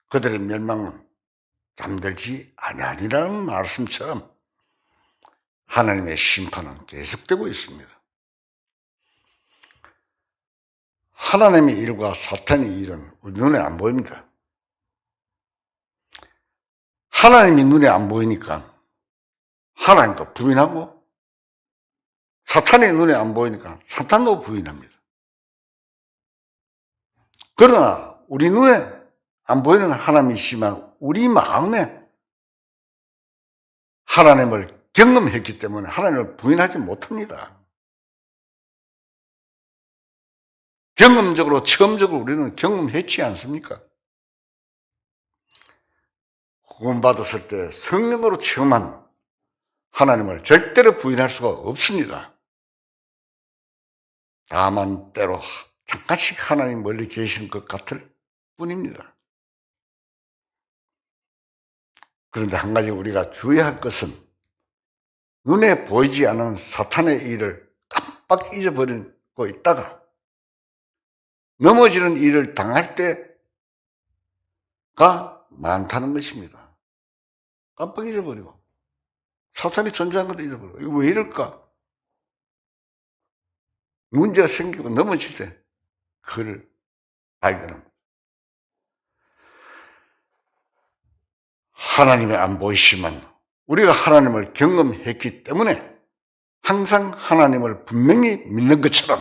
그들의 멸망은 잠들지 아니하리라는 말씀처럼 하나님의 심판은 계속되고 있습니다. 하나님의 일과 사탄의 일은 우리 눈에 안 보입니다. 하나님이 눈에 안 보이니까 하나님도 부인하고 사탄의 눈에 안 보이니까 사탄도 부인합니다. 그러나 우리 눈에 안 보이는 하나님이시지만 우리 마음에 하나님을 경험했기 때문에 하나님을 부인하지 못합니다. 경험적으로 체험적으로 우리는 경험했지 않습니까? 구원받았을 때 성령으로 체험한 하나님을 절대로 부인할 수가 없습니다. 다만 때로 잠깐씩 하나님 멀리 계시는 것 같을 뿐입니다. 그런데 한 가지 우리가 주의할 것은 눈에 보이지 않은 사탄의 일을 깜빡 잊어버리고 있다가 넘어지는 일을 당할 때 많다는 것입니다. 깜빡 잊어버리고 사탄이 존재한 것도 잊어버리고 이거 왜 이럴까? 문제가 생기고 넘어질 때 그걸 발견합니다. 하나님의 안 보이시면 우리가 하나님을 경험했기 때문에 항상 하나님을 분명히 믿는 것처럼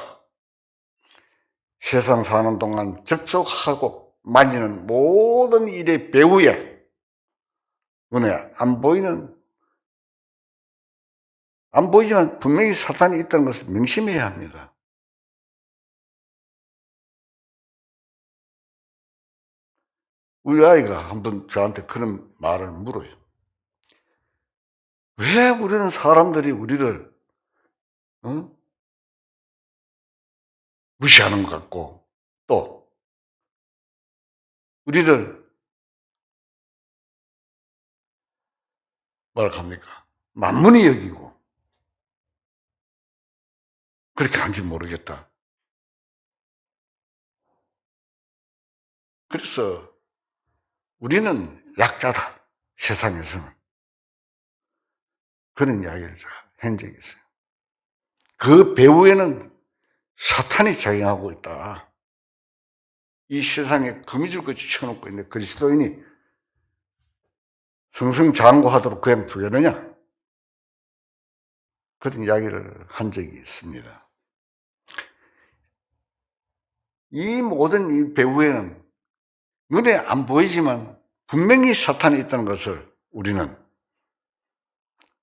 세상 사는 동안 접촉하고 만지는 모든 일의 배후에 눈에 안 보이지만 분명히 사탄이 있다는 것을 명심해야 합니다. 우리 아이가 한번 저한테 그런 말을 물어요. 왜 우리는 사람들이 우리를 무시하는 것 같고 또 우리를 뭐랄까 합니까? 만문히 여기고 그렇게 한지 모르겠다. 그래서 우리는 약자다. 세상에서는. 그런 이야기를 한 적이 있어요. 그 배후에는 사탄이 작용하고 있다. 이 세상에 거미줄같이 쳐놓고 있는데 그리스도인이 승승장구하도록 그냥 두려느냐? 그런 이야기를 한 적이 있습니다. 이 모든 이 배후에는 눈에 안 보이지만 분명히 사탄이 있다는 것을 우리는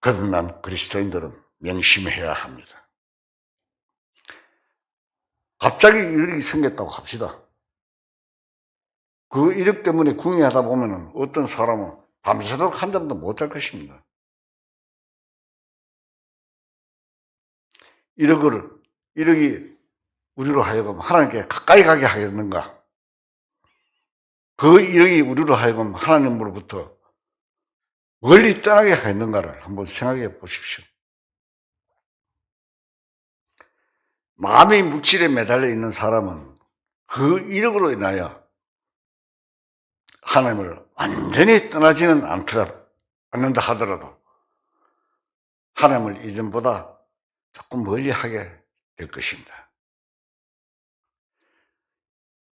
거듭난 그리스도인들은 명심해야 합니다. 갑자기 이력이 생겼다고 합시다. 그 이력 때문에 궁리하다 보면 어떤 사람은 밤새도록 한 잠도 못 잘 것입니다. 이력이 우리로 하여금 하나님께 가까이 가게 하겠는가? 그 이력이 우리로 하여금 하나님으로부터 멀리 떠나게 하겠는가를 한번 생각해 보십시오. 마음의 물질에 매달려 있는 사람은 그 이력으로 인하여 하나님을 완전히 떠나지는 않는다 하더라도 하나님을 이전보다 조금 멀리 하게 될 것입니다.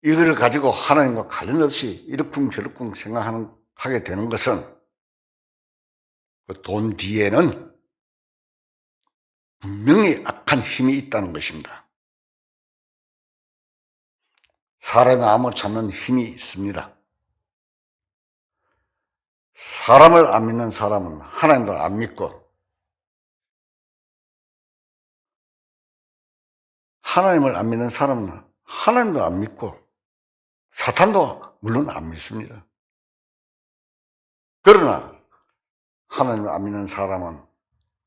이거를 가지고 하나님과 관련 없이 이러쿵저러쿵 생각하게 되는 것은 그 돈 뒤에는 분명히 악한 힘이 있다는 것입니다. 사람의 마음을 잡는 힘이 있습니다. 사람을 안 믿는 사람은 하나님도 안 믿고 하나님을 안 믿는 사람은 하나님도 안 믿고 사탄도 물론 안 믿습니다. 그러나 하나님을 안 믿는 사람은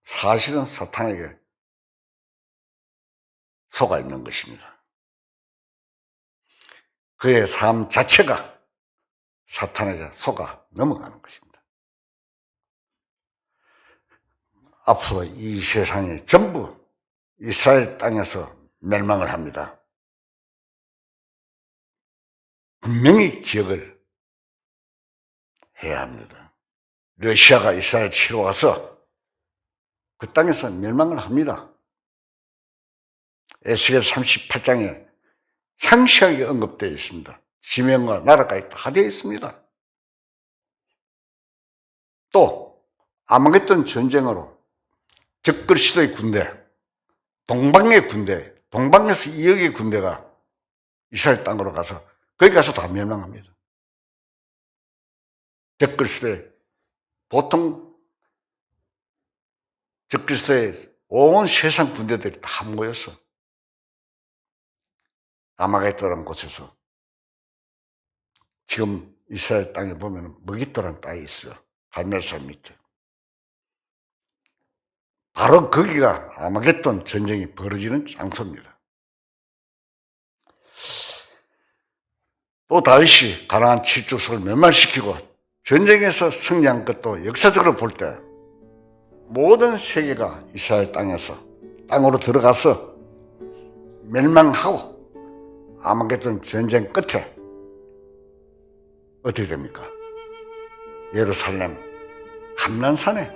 사실은 사탄에게 속아 있는 것입니다. 그의 삶 자체가 사탄에게 속아 넘어가는 것입니다. 앞으로 이 세상이 전부 이스라엘 땅에서 멸망을 합니다. 분명히 기억을 해야 합니다. 러시아가 이스라엘 치러 와서 그 땅에서 멸망을 합니다. 에스겔 38장에 상세하게 언급되어 있습니다. 지명과 나라까지 다 되어 있습니다. 또 아마겟돈 전쟁으로 적그리스도의 군대, 동방의 군대, 동방에서 2억의 군대가 이스라엘 땅으로 가서 거기 가서 다 멸망합니다. 적그리스도의 보통 적그리스도의 온 세상 군대들이 다 모여서 아마겟도라는 곳에서 지금 이스라엘 땅에 보면 머깃도라는 땅이 있어요. 갈멜산 밑에. 바로 거기가 아마겟돈 전쟁이 벌어지는 장소입니다. 또 다윗이 가나안 7족속을 멸망시키고 전쟁에서 승리한 것도 역사적으로 볼 때 모든 세계가 이스라엘 땅으로 들어가서 멸망하고 아마겟돈 전쟁 끝에 어떻게 됩니까? 예루살렘 감난산에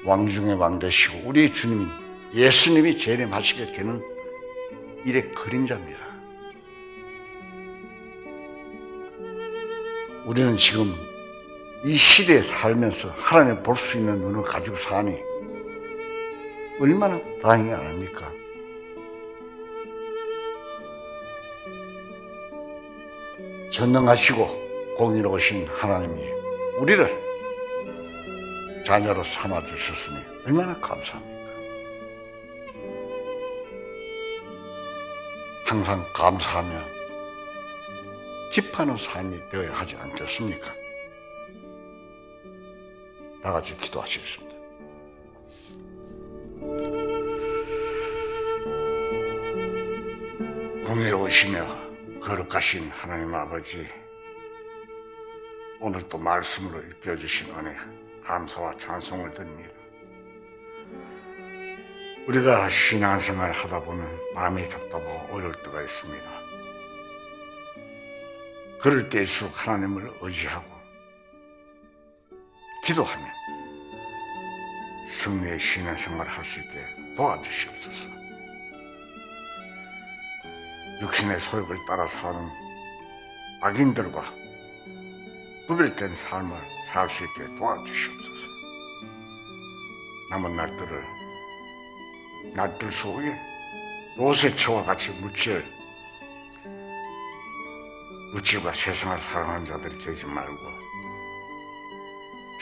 왕 중에 왕 되시고 우리 주님 예수님이 재림하시게 되는 일의 그림자입니다. 우리는 지금 이 시대에 살면서 하나님 볼 수 있는 눈을 가지고 사니 얼마나 다행이 아닙니까? 전능하시고 공의로우신 하나님이 우리를 자녀로 삼아주셨으니 얼마나 감사합니까? 항상 감사하며 기뻐하는 삶이 되어야 하지 않겠습니까? 다 같이 기도하시겠습니다. 공의로우시며 거룩하신 하나님 아버지, 오늘 또 말씀으로 일깨워주신 은혜 감사와 찬송을 드립니다. 우리가 신앙생활 하다 보면 마음이 답답하고 어려울 때가 있습니다. 그럴 때일수록 하나님을 의지하고 기도하며 승리의 신앙생활을 할 수 있게 도와주시옵소서. 육신의 소욕을 따라 사는 악인들과 구별된 삶을 살 수 있게 도와주시옵소서. 남은 날들 속에 노새초와 같이 묻지과 세상을 사랑하는 자들이 되지 말고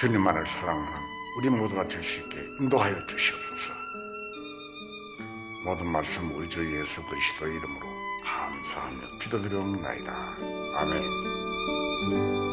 주님만을 사랑하는 우리 모두가 될 수 있게 인도하여 주시옵소서. 모든 말씀 우리 주 예수 그리스도의 이름으로 감사하며 기도드리옵나이다. 아멘.